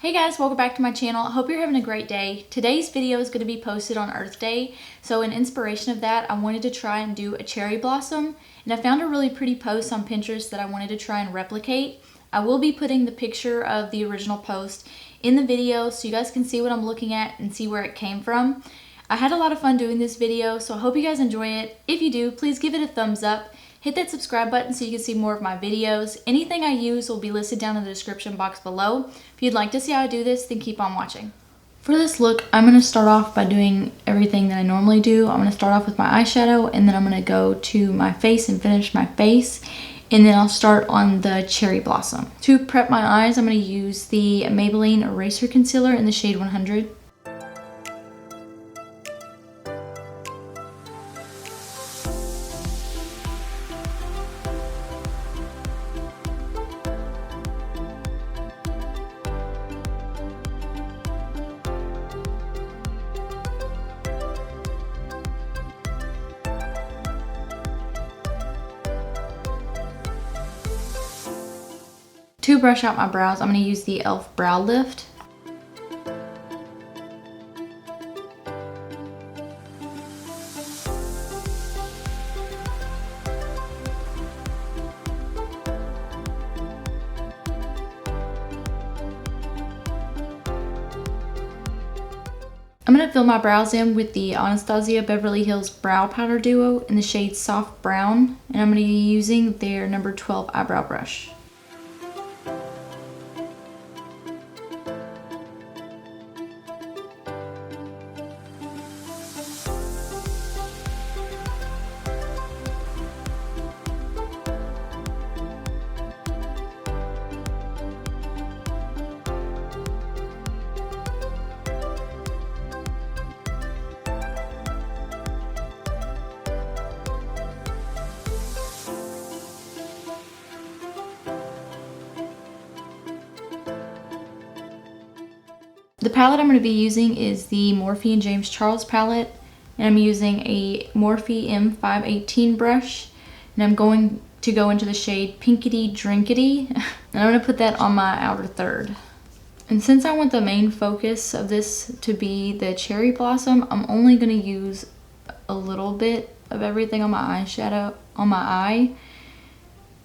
Hey guys, welcome back to my channel. I hope you're having a great day. Today's video is going to be posted on Earth Day, so in inspiration of that, I wanted to try and do a cherry blossom, and I found a really pretty post on Pinterest that I wanted to try and replicate. I will be putting the picture of the original post in the video so you guys can see what I'm looking at and see where it came from. I had a lot of fun doing this video, so I hope you guys enjoy it. If you do, please give it a thumbs up. Hit that subscribe button so you can see more of my videos. Anything I use will be listed down in the description box below. If you'd like to see how I do this, then keep on watching. For this look, I'm going to start off by doing everything that I normally do. I'm going to start off with my eyeshadow, and then I'm going to go to my face and finish my face. And then I'll start on the cherry blossom. To prep my eyes, I'm going to use the Maybelline Eraser Concealer in the shade 100. To brush out my brows, I'm going to use the e.l.f. Brow Lift. I'm going to fill my brows in with the Anastasia Beverly Hills Brow Powder Duo in the shade Soft Brown, and I'm going to be using their number 12 eyebrow brush. The palette I'm going to be using is the Morphe and James Charles palette, and I'm using a Morphe M518 brush, and I'm going to go into the shade Pinkity Drinkity, and I'm going to put that on my outer third. And since I want the main focus of this to be the cherry blossom, I'm only going to use a little bit of everything on my eyeshadow on my eye,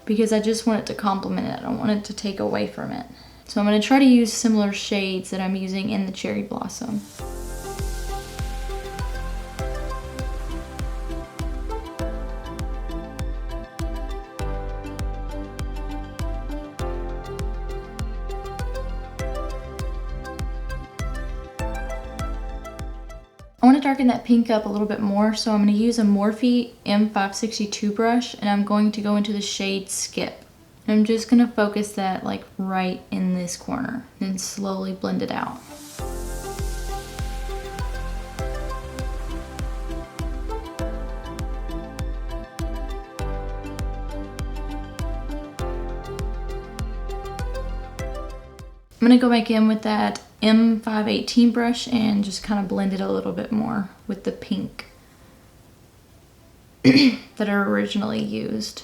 because I just want it to complement it. I don't want it to take away from it. So I'm going to try to use similar shades that I'm using in the cherry blossom. I want to darken that pink up a little bit more, so I'm going to use a Morphe M562 brush, and I'm going to go into the shade Skip. I'm just going to focus that like right in this corner, then slowly blend it out. I'm going to go back in with that M518 brush and just kind of blend it a little bit more with the pink that I originally used.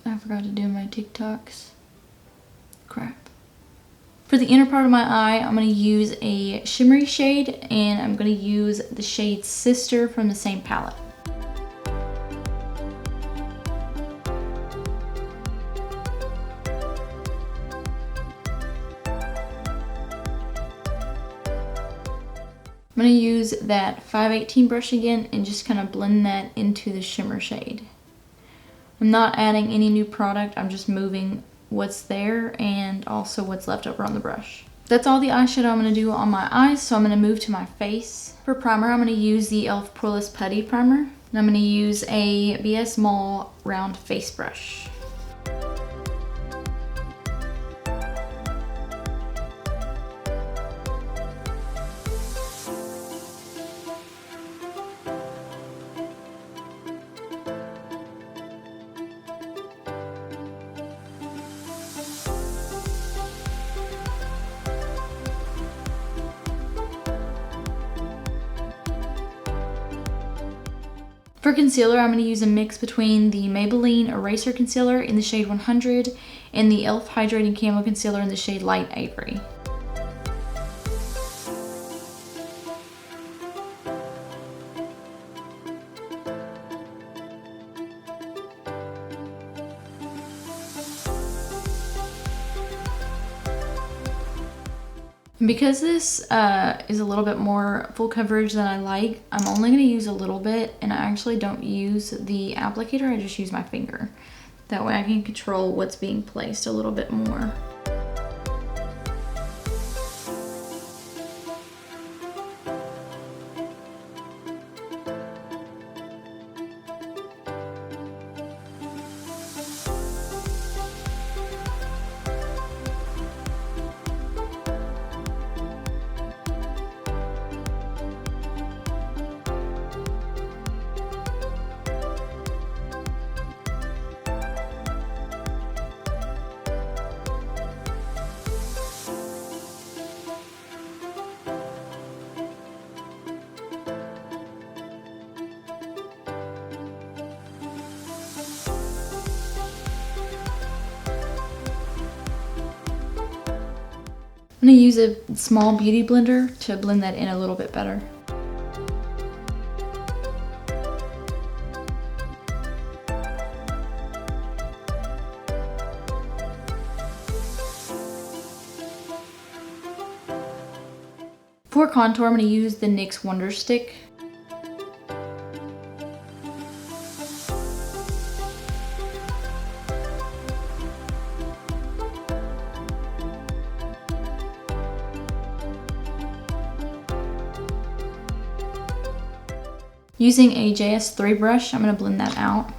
I forgot to do my TikToks. Crap. For the inner part of my eye, I'm going to use a shimmery shade, and I'm going to use the shade Sister from the same palette. I'm going to use that 518 brush again and just kind of blend that into the shimmer shade. I'm not adding any new product, I'm just moving what's there and also what's left over on the brush. That's all the eyeshadow I'm going to do on my eyes, so I'm going to move to my face. For primer, I'm going to use the e.l.f. Poreless Putty Primer, and I'm going to use a BS Mall round face brush. For concealer, I'm going to use a mix between the Maybelline Eraser Concealer in the shade 100 and the e.l.f. Hydrating Camo Concealer in the shade Light Ivory. Because this is a little bit more full coverage than I like, I'm only going to use a little bit, and I actually don't use the applicator, I just use my finger. That way I can control what's being placed a little bit more. I'm going to use a small beauty blender to blend that in a little bit better. For contour, I'm going to use the NYX Wonder Stick. Using a JS3 brush, I'm going to blend that out.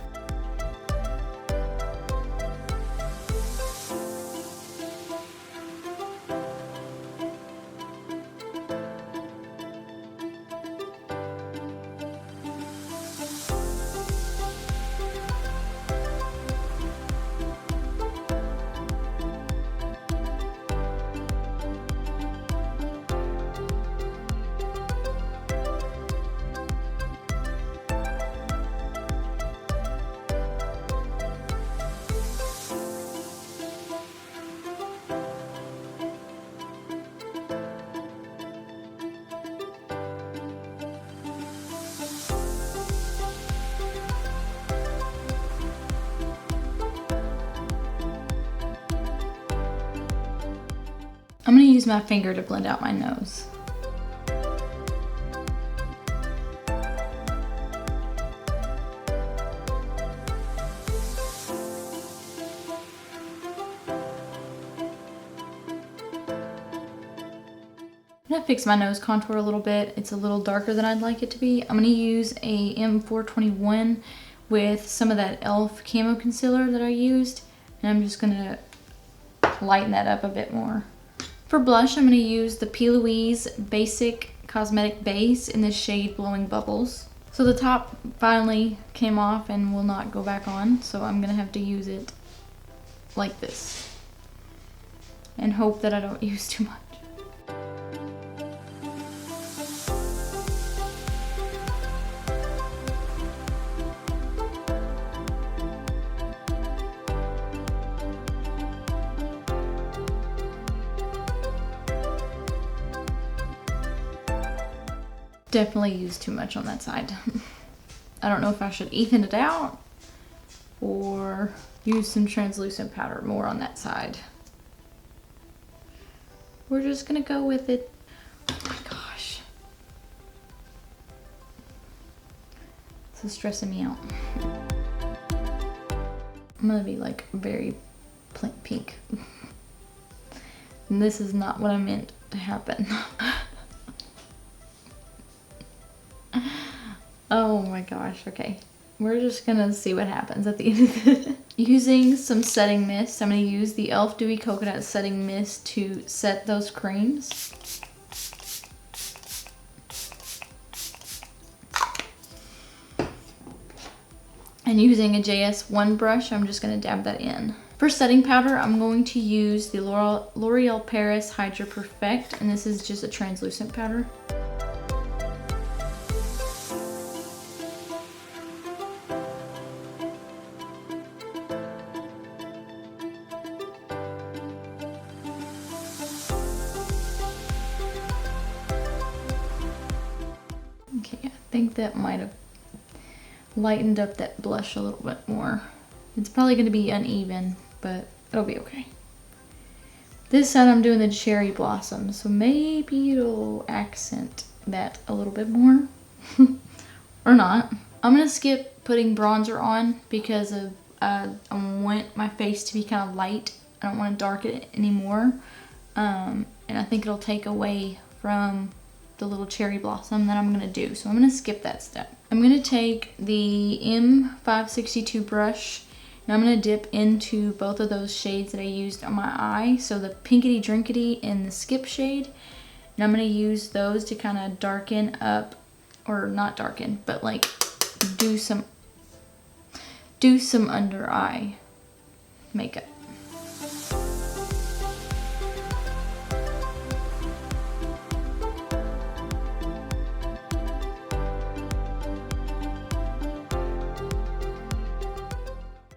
I'm going to use my finger to blend out my nose. I'm going to fix my nose contour a little bit. It's a little darker than I'd like it to be. I'm going to use a M421 with some of that e.l.f. Camo concealer that I used. And I'm just going to lighten that up a bit more. For blush, I'm going to use the PLouise Basic Cosmetic Base in the shade Blowing Bubbles. So the top finally came off and will not go back on, so I'm going to have to use it like this. And hope that I don't use too much. Definitely used too much on that side. I don't know if I should even it out or use some translucent powder more on that side. We're just gonna go with it. Oh my gosh. This is stressing me out. I'm gonna be like very pink. And this is not what I meant to happen. Oh my gosh, okay. We're just gonna see what happens at the end of it. Using some setting mist, I'm gonna use the e.l.f. Dewy Coconut Setting Mist to set those creams. And using a JS1 brush, I'm just gonna dab that in. For setting powder, I'm going to use the L'Oreal Paris Hydra Perfect, and this is just a translucent powder. Okay, I think that might have lightened up that blush a little bit more. It's probably going to be uneven, but it'll be okay. This side I'm doing the cherry blossom, so maybe it'll accent that a little bit more. Or not. I'm gonna skip putting bronzer on because of I want my face to be kind of light. I don't want to darken it anymore. And I think it'll take away from the little cherry blossom that I'm gonna do. So I'm gonna skip that step. I'm gonna take the M562 brush and I'm gonna dip into both of those shades that I used on my eye. So the Pinkity Drinkity and the Skip shade. And I'm gonna use those to kind of darken up, or not darken, but like do some under eye makeup.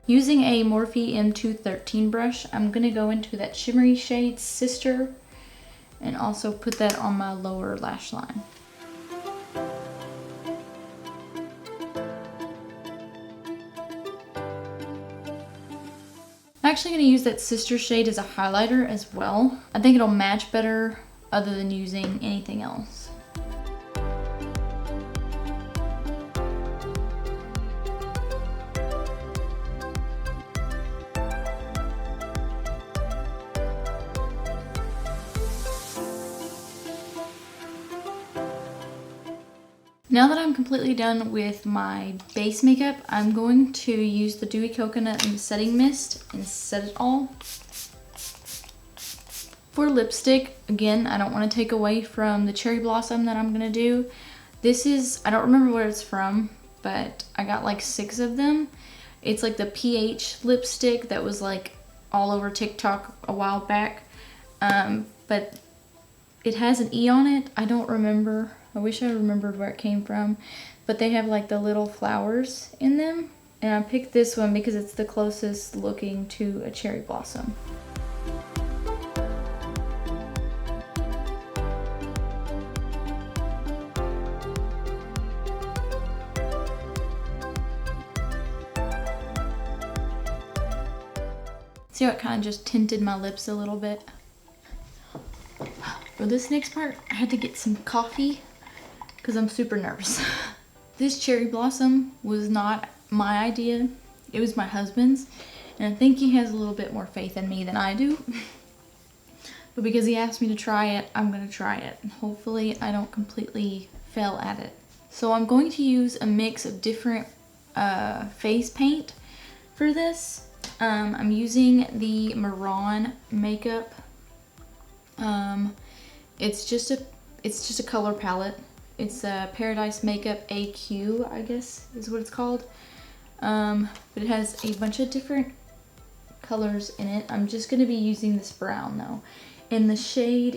Using a Morphe M213 brush, I'm going to go into that shimmery shade, Sister, and also put that on my lower lash line. I'm actually going to use that Sister shade as a highlighter as well. I think it'll match better other than using anything else. Now that I'm completely done with my base makeup, I'm going to use the Dewy Coconut and the Setting Mist and set it all. For lipstick, again, I don't want to take away from the Cherry Blossom that I'm going to do. This is, I don't remember where it's from, but I got like 6 of them. It's like the PH lipstick that was like all over TikTok a while back. But it has an E on it. I don't remember. I wish I remembered where it came from, but they have like the little flowers in them, and I picked this one because it's the closest looking to a cherry blossom. See how it kind of just tinted my lips a little bit? For this next part, I had to get some coffee because I'm super nervous. This cherry blossom was not my idea. It was my husband's. And I think he has a little bit more faith in me than I do. But because he asked me to try it, I'm going to try it. And hopefully I don't completely fail at it. So I'm going to use a mix of different face paint for this. I'm using the Maron makeup. It's just a color palette. It's a Paradise Makeup AQ, I guess is what it's called. But it has a bunch of different colors in it. I'm just going to be using this brown though. And the shade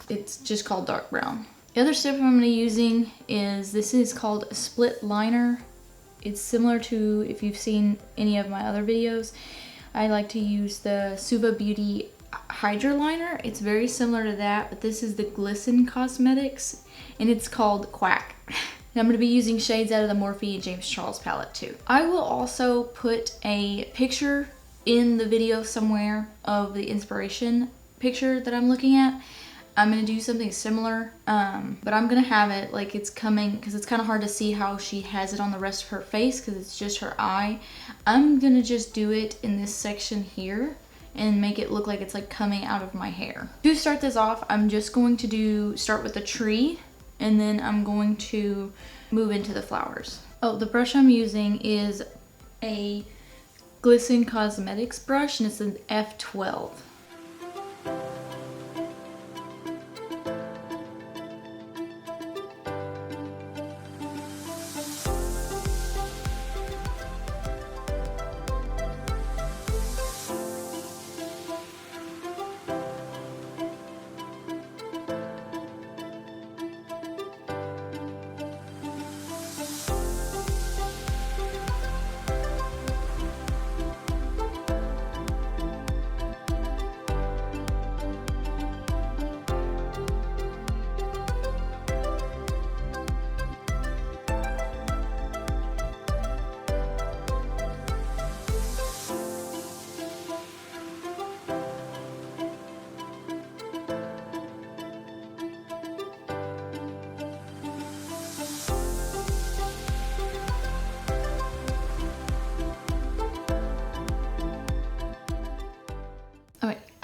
it's just called dark brown. The other stuff I'm going to be using is, this is called a split liner. It's similar to, if you've seen any of my other videos, I like to use the Suva Beauty Hydra liner. It's very similar to that, but this is the Glisten Cosmetics, and it's called Quack. And I'm going to be using shades out of the Morphe James Charles palette too. I will also put a picture in the video somewhere of the inspiration picture that I'm looking at. I'm going to do something similar, but I'm going to have it like it's coming, because it's kind of hard to see how she has it on the rest of her face because it's just her eye. I'm going to just do it in this section here and make it look like it's like coming out of my hair. To start this off, I'm just going to start with the tree, and then I'm going to move into the flowers. Oh, the brush I'm using is a Glisten Cosmetics brush, and it's an F12.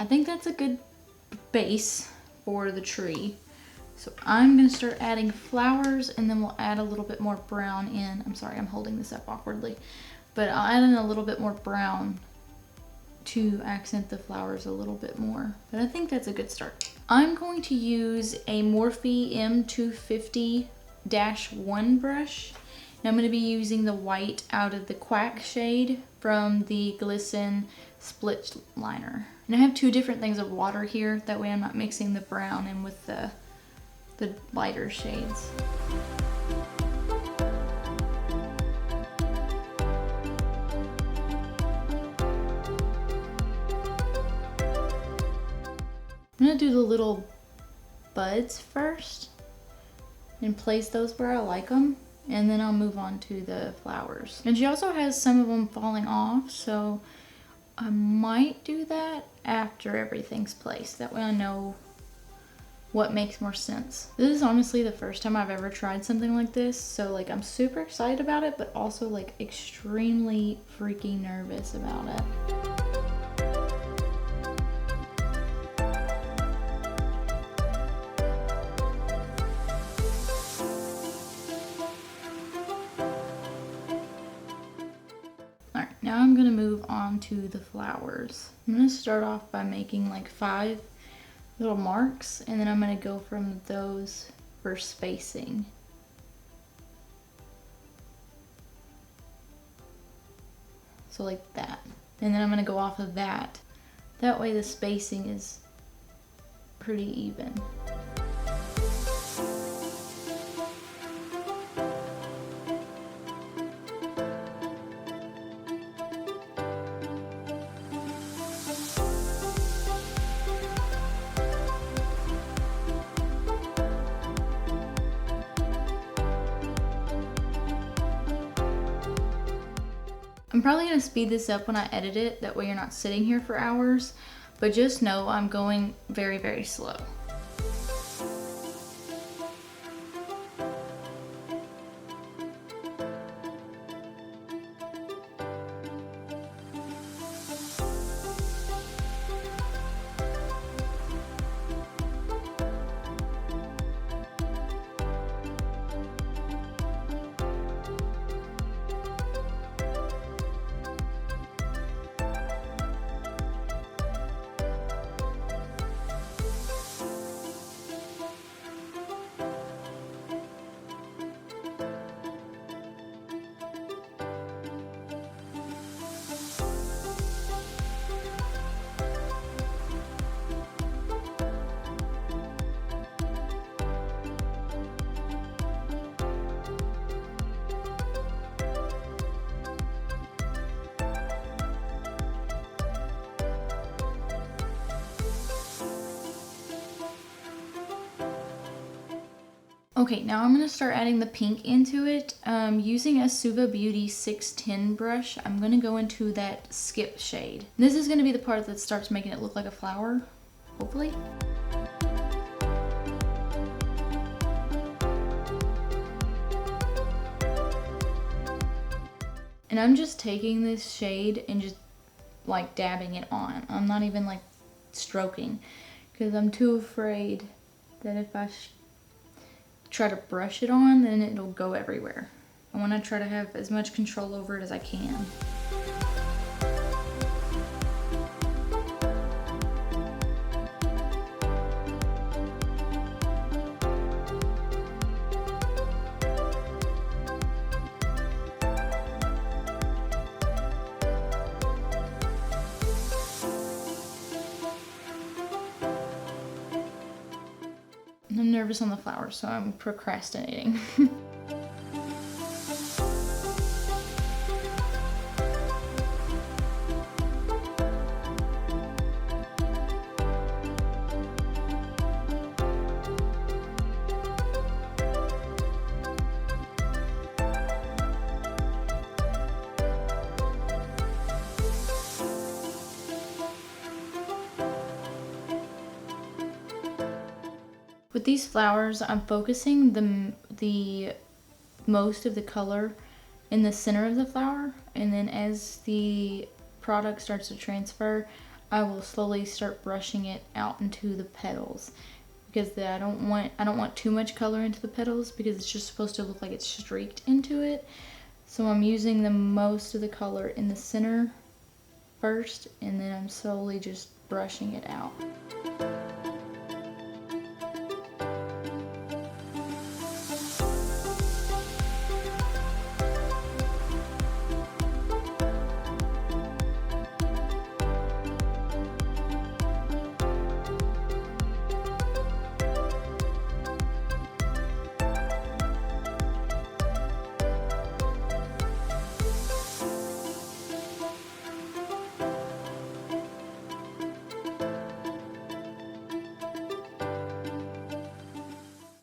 think that's a good base for the tree. So I'm gonna start adding flowers, and then we'll add a little bit more brown in. I'm sorry, I'm holding this up awkwardly. But I'll add in a little bit more brown to accent the flowers a little bit more. But I think that's a good start. I'm going to use a Morphe M250-1 brush. And I'm going to be using the white out of the Quack shade from the Glisten Split Liner. And I have two different things of water here. That way I'm not mixing the brown in with the lighter shades. I'm gonna do the little buds first and place those where I like them, and then I'll move on to the flowers. And she also has some of them falling off, so I might do that after everything's placed. That way I know what makes more sense. This is honestly the first time I've ever tried something like this, so like I'm super excited about it, but also like extremely freaking nervous about it. Now I'm gonna move on to the flowers. I'm gonna start off by making like 5 little marks, and then I'm gonna go from those for spacing. So like that. And then I'm gonna go off of that. That way the spacing is pretty even. I'm probably going to speed this up when I edit it, that way you're not sitting here for hours, but just know I'm going very, very slow. Okay, now I'm going to start adding the pink into it. Using a Suva Beauty 610 brush, I'm going to go into that Skip shade. This is going to be the part that starts making it look like a flower, hopefully. And I'm just taking this shade and just like dabbing it on. I'm not even like stroking, because I'm too afraid that if I try to brush it on, then it'll go everywhere. I want to try to have as much control over it as I can. I'm nervous on the flowers, so I'm procrastinating. With these flowers, I'm focusing the most of the color in the center of the flower, and then as the product starts to transfer, I will slowly start brushing it out into the petals, because I don't want too much color into the petals, because it's just supposed to look like it's streaked into it. So I'm using the most of the color in the center first, and then I'm slowly just brushing it out.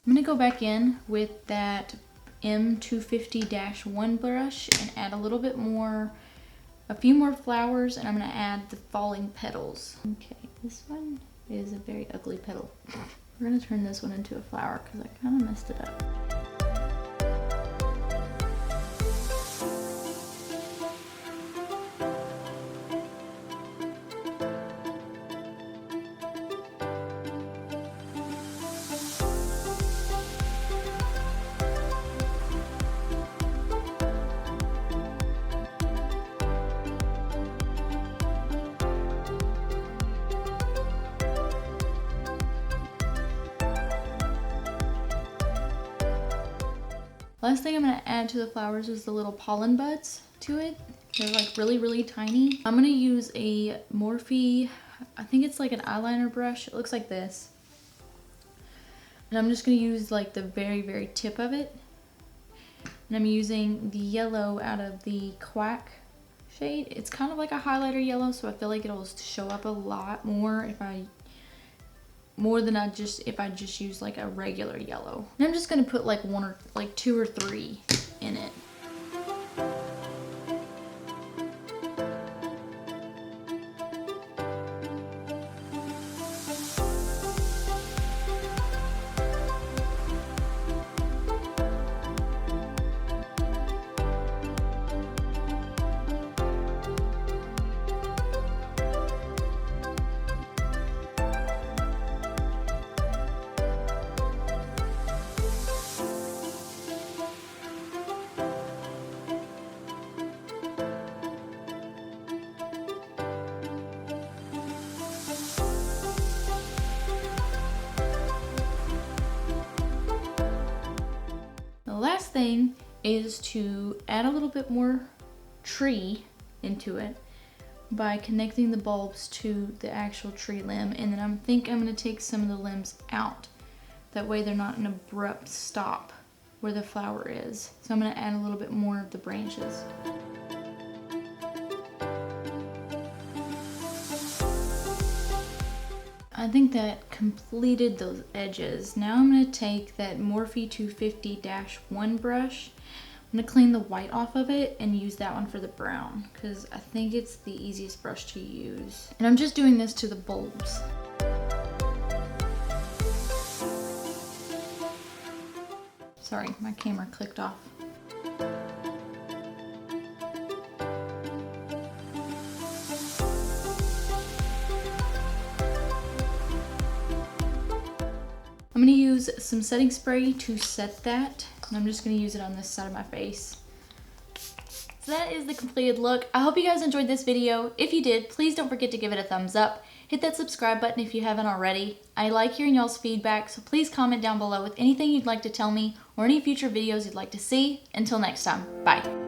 I'm going to go back in with that M250-1 brush and add a little bit more, a few more flowers, and I'm going to add the falling petals. Okay, this one is a very ugly petal. We're going to turn this one into a flower because I kind of messed it up. Last thing I'm going to add to the flowers is the little pollen buds to it. They're like really, really tiny. I'm going to use a Morphe, I think it's like an eyeliner brush. It looks like this. And I'm just going to use like the very, very tip of it. And I'm using the yellow out of the Quack shade. It's kind of like a highlighter yellow, so I feel like it'll show up a lot more if I just use like a regular yellow. And I'm just gonna put like one or like 2 or 3 in it. The last thing is to add a little bit more tree into it by connecting the bulbs to the actual tree limb, and then I think I'm going to take some of the limbs out. That way they're not an abrupt stop where the flower is. So I'm going to add a little bit more of the branches. I think that completed those edges. Now I'm going to take that Morphe M250-1 brush. I'm going to clean the white off of it and use that one for the brown because I think it's the easiest brush to use. And I'm just doing this to the bulbs. Sorry, my camera clicked off. I'm going to use some setting spray to set that, and I'm just going to use it on this side of my face. So that is the completed look. I hope you guys enjoyed this video. If you did, please don't forget to give it a thumbs up. Hit that subscribe button if you haven't already. I like hearing y'all's feedback, so please comment down below with anything you'd like to tell me or any future videos you'd like to see. Until next time, bye.